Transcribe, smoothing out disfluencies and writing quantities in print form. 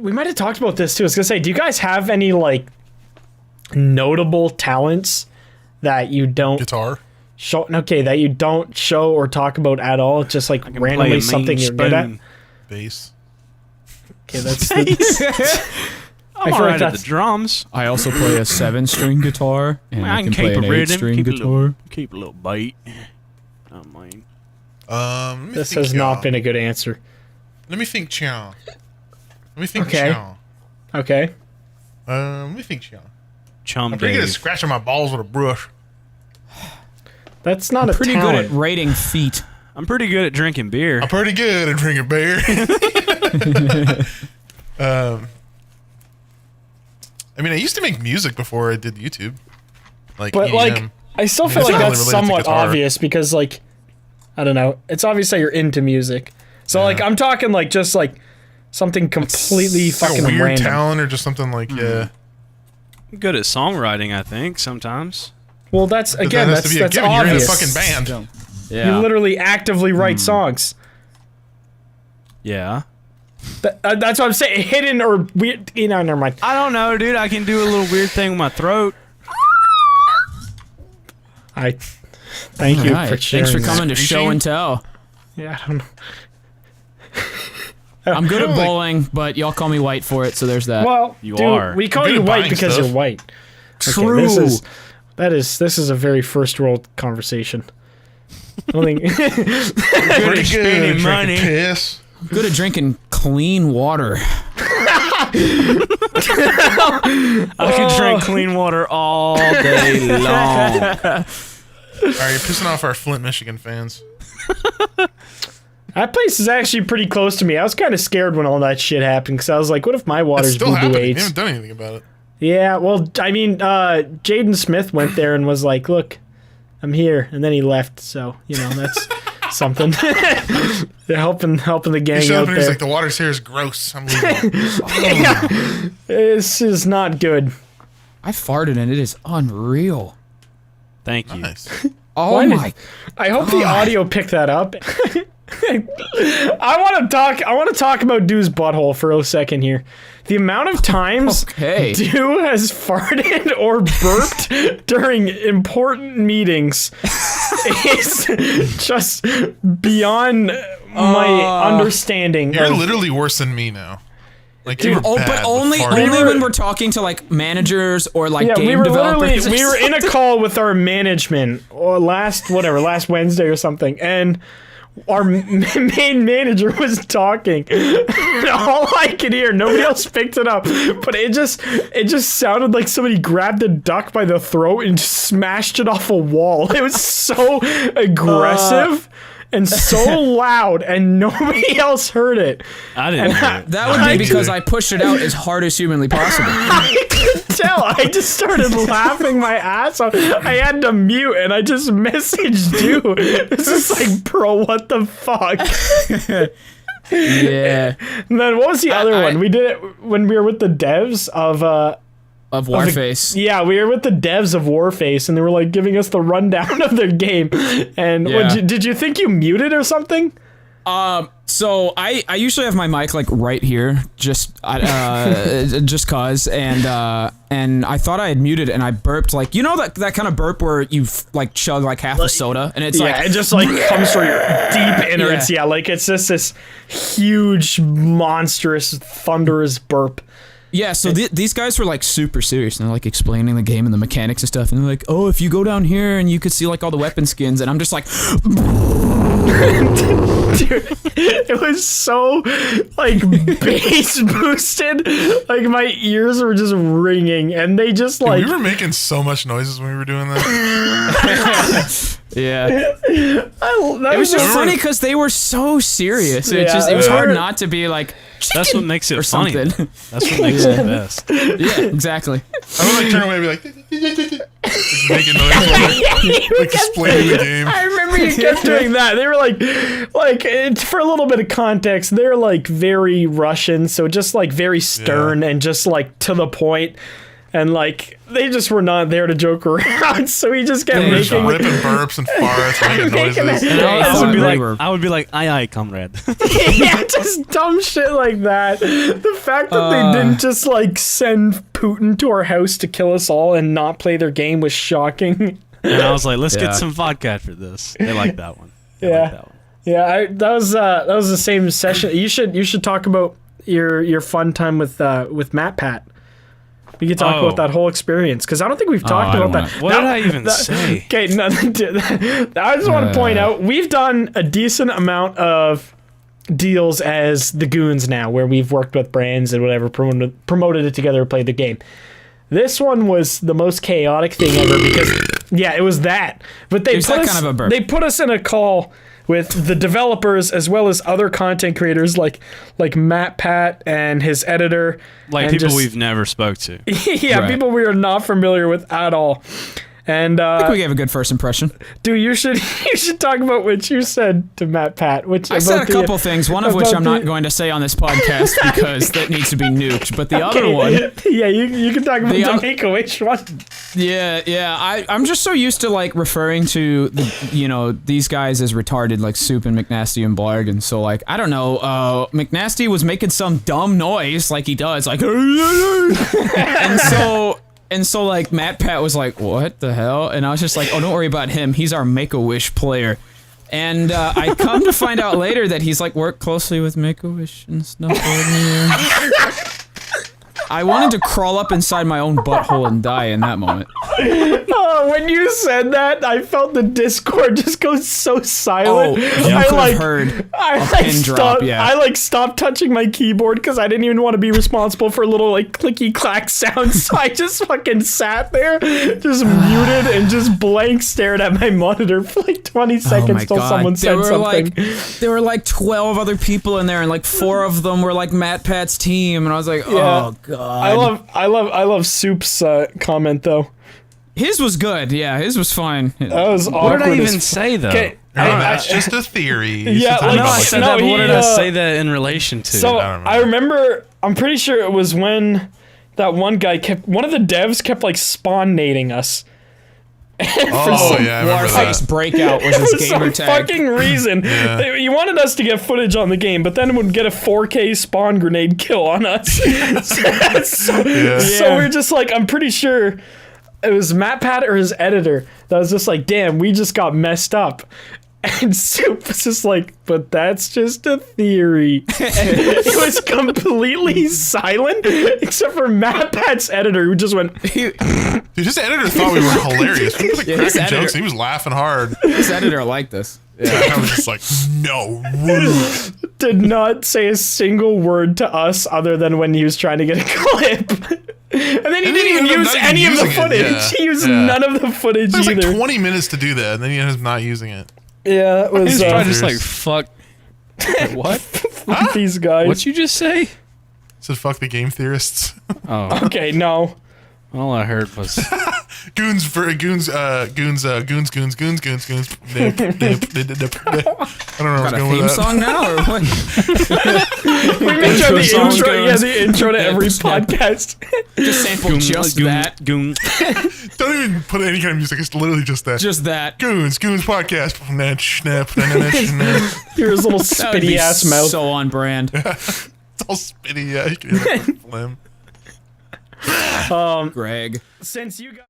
we might have talked about this too. I was gonna say, do you guys have any like notable talents that you don't Guitar. show? Okay, that you don't show or talk about at all. It's just like randomly something you're good at. Bass. Okay, that's. I'm alright at the drums. I also play a 7-string guitar, and I can play keep an a rhythm, 8-string guitar. keep a little bite. Not mine. This has not been a good answer. Let me think, Chow. Let me think, Okay. Chow. Okay. Let me think, Chow. Chum I'm pretty good at Dave. scratching my balls with a brush. That's not a Pretty talent. good at rating feet. I'm pretty good at drinking beer. I'm pretty good at drinking beer. I mean, I used to make music before I did YouTube. Like, But EDM. like, I still feel It's like not that's really related to somewhat guitar. obvious because like, I don't know. It's obvious that you're into music. So like, I'm talking like just like something completely It's like fucking a weird random. talent or just something like, yeah. I'm good at songwriting, I think, sometimes. Well, that's But again, that has to be a that's given. You're in a obvious. fucking band. Yeah. You literally actively write songs. Yeah. That's what I'm saying. Hidden or weird. You know, never mind. I don't know, dude. I can do a little weird thing with my throat. Thank you Alright, for sharing. thanks for coming to Are you show sure? and tell. Yeah, I don't know. I'm good at Like- bowling, but y'all call me white for it, so there's that. Well, You dude, are. we call You're you good at white buying because stuff. you're white. True. Okay, this is a very first world conversation. I don't think. Pretty good at spending money. drinking piss. I'm good at drinking clean water. I can drink clean water all day long. Alright, you're pissing off our Flint, Michigan fans. That place is actually pretty close to me. I was kind of scared when all that shit happened because I was like, what if my It's water's still boo-boo happening. They AIDS? haven't done anything about it. Yeah, well, I mean, Jaden Smith went there and was like, look, I'm here. And then he left, so, you know, that's something. They're helping the He gang showed out up and he's there. like, the water's here is gross. I'm leaving. This is not good. I farted and it is unreal. Thank you. Nice. Oh Why my. I hope the audio picked that up. I want to talk about Doo's butthole for a second here. The amount of times Okay. Doo has farted or burped during important meetings is just beyond my understanding. You're of- literally worse than me now. Like, you were Oh, bad but with only farting. when we're talking to like managers or like yeah, game we were literally developers. we were in a call with our management or last Wednesday or something, and our main manager was talking. All I could hear, nobody else picked it up, but it just sounded like somebody grabbed a duck by the throat and smashed it off a wall. It was so aggressive and so loud, and nobody else heard it. I didn't hear it. That would be because I pushed it out as hard as humanly possible. I could tell. I just started laughing my ass off. I had to mute, and I just messaged you. This is like, bro, what the fuck? Yeah. And then what was the other one? We did it when we were with the devs of Of Warface. yeah, we were with the devs of Warface, and they were like giving us the rundown of their game. And Yeah. did you think you muted or something? So I usually have my mic like right here, just cause, and I thought I had muted and I burped, like, you know that kind of burp where you like chug like half a soda and it's Yeah, like it just like comes from your deep innards. Yeah, like it's just this huge, monstrous, thunderous burp. yeah. So these guys were like super serious and they're like explaining the game and the mechanics and stuff, and they're like, oh, if you go down here and you could see like all the weapon skins, and I'm just like. Dude, it was so like bass boosted, like my ears were just ringing, and they just like we were making so much noises when we were doing that. Yeah. that It was just remember- funny because they were so serious. It Yeah, was hard yeah. not to be like. That's what makes it or funny. something. That's what makes it the best. Yeah, exactly. I would like turn away and be like, just making noise, like explaining the game. I remember you kept doing that. They were like for a little bit of context, they're like very Russian, so just like very stern and just like to the point. And like they just were not there to joke around, so he just kept They were just making ripping burps and farts, making noises. And They were- I would be like, aye, aye, comrade. yeah, just dumb shit like that. The fact that they didn't just like send Putin to our house to kill us all and not play their game was shocking. And I was like, let's Yeah. get some vodka for this. They like that one. They Yeah. like that one. Yeah, that was the same session. You should talk about your fun time with MatPat. We could talk Oh. about that whole experience because I don't think we've talked I about don't that. What did I even say? Okay, no, I just want to point out we've done a decent amount of deals as the Goons now, where we've worked with brands and whatever, promoted it together, played the game. This one was the most chaotic thing ever because, yeah, it was that. But they There's put that us, kind of a burp. they put us in a call with the developers as well as other content creators like MatPat and his editor, Like and people just- we've never spoke to. yeah, Right. people we are not familiar with at all. And I think we gave a good first impression. dude, you should talk about what you said to MatPat. Which I said a about the- couple things, one of which about I'm not the- going to say on this podcast because that needs to be nuked. But the other one, yeah, you can talk about The the oth- Make-A-Wish one. yeah, I'm just so used to like referring to these guys as retarded, like Soup and McNasty and Blarg, and so like I don't know, McNasty was making some dumb noise like he does, like, and so like MatPat was like, what the hell? And I was just like, oh, don't worry about him. He's our Make-A-Wish player. And I come to find out later that he's like worked closely with Make-A-Wish and stuff over here. I wanted to crawl up inside my own butthole and die in that moment. Oh, when you said that, I felt the Discord just go so silent. Oh, you I could like have heard I a like pin drop, stopped. yeah. I like stopped touching my keyboard because I didn't even want to be responsible for little like clicky clack sounds. So I just fucking sat there, just muted and just blank stared at my monitor for like 20 seconds till someone said something. There were like 12 other people in there, and like 4 of them were like MatPat's team, and I was like, Yeah. oh god. I love Soup's comment though. His was good, yeah. His was fine. That was What awkward. did I as even say though? Okay, That's just a theory. You Yeah, should talk like- about I what said No, that, but what he, did I say that in relation to? So I don't I remember. I'm pretty sure it was when that one guy one of the devs kept like spawn-nating us. Oh, yeah, I remember Warface that. Breakout was For his gamer some tag. fucking reason, he wanted us to get footage on the game, but then would get a 4K spawn grenade kill on us. so we're just like, I'm pretty sure it was MatPat or his editor that was just like, damn, we just got messed up. And Soup was just like, but that's just a theory. And it was completely silent, except for MatPat's editor, who just went, Dude, his editor thought we were hilarious. We were like Yeah, his cracking editor- jokes. And he was laughing hard. His editor liked this. And I was just like, no, rude. did not say a single word to us other than when he was trying to get a clip. And then he didn't even use any of the footage. He used none of the footage It was either. like 20 minutes to do that, and then he ends up not using it. Yeah, it was He's probably just like, Serious. fuck. What? these guys. What'd you just say? Said fuck the game theorists. Oh, Okay, no. all I heard was Goons for goons, goons. Nip, nip, nip, nip, nip. I don't know where Got a I'm going theme with that. song now, or what? We make sure the song's intro, goes. yeah, the intro to every podcast. Just sample just that. goon. Don't even put any kind of music. It's literally just that. Just that. Goons podcast. Snap, snap, snap. Hear his little That would be spitty ass mouth. so on brand. It's all spitty. Yeah, you can hear that phlegm. Greg. Since you got